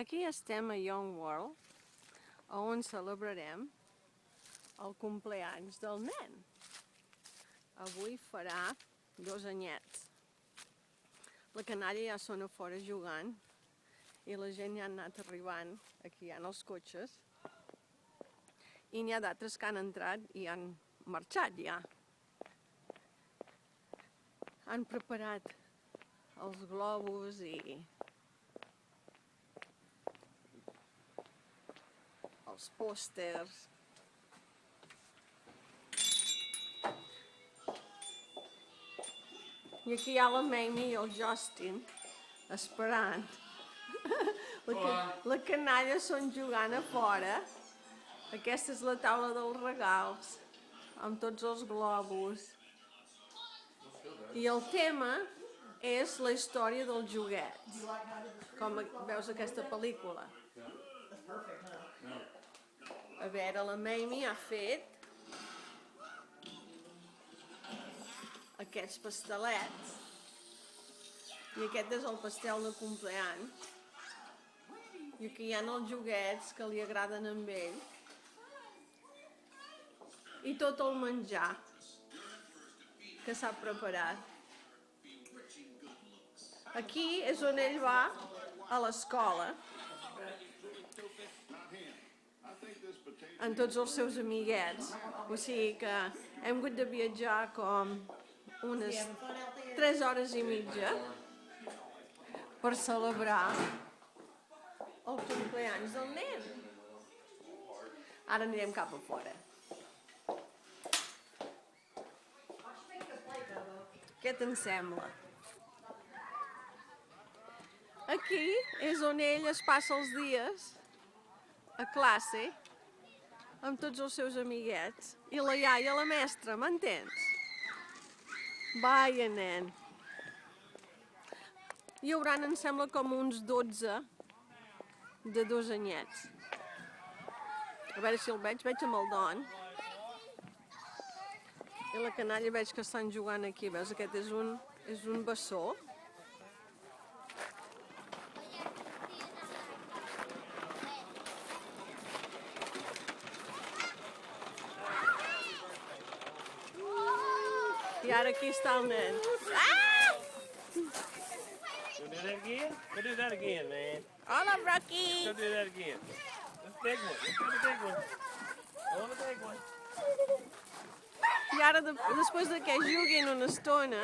Aquí estem a Young World, on celebrarem el compleanys del nen. Avui farà 2 anyets. La canalla ja són a fora jugant i la gent ja ha anat arribant, aquí hi ha els cotxes, i n'hi ha d'altres que han entrat i han marxat ja. Han preparat els globus i els pòsters. I aquí hi ha la Mamie i el Justin esperant. La canalla són jugant a fora. Aquesta és la taula dels regals, amb tots els globus. I el tema és la història dels joguets, com veus aquesta pel·lícula. A veure, la Mamie ha fet aquests pastelets. I aquest és el pastel de compleanys. I aquí hi ha els joguets que li agraden a ell. I tot el menjar que s'ha preparat. Aquí és on ell va a l'escola, amb tots els seus amiguets. O sigui que hem hagut de viatjar com unes 3 hores i mitja per celebrar el compleanys del nen. Ara anirem cap a fora. Què te'n sembla? Aquí és on ell es passa els dies a classe amb tots els seus amiguets. I la iaia, la mestra, m'entens? Vaja, nen. Hi hauran, em sembla, com uns 12 de 2 anyets. A veure si el veig amb el Don. I la canalla veig que estan jugant aquí. Veus, aquest és un bessó. I ara aquí està el nen. Ah! Go do that again? Go do that again, man. Hola, Rocky! Go do that again. Let's big one. Let's go the big one. Go the big one. I ara, després de que juguin una estona,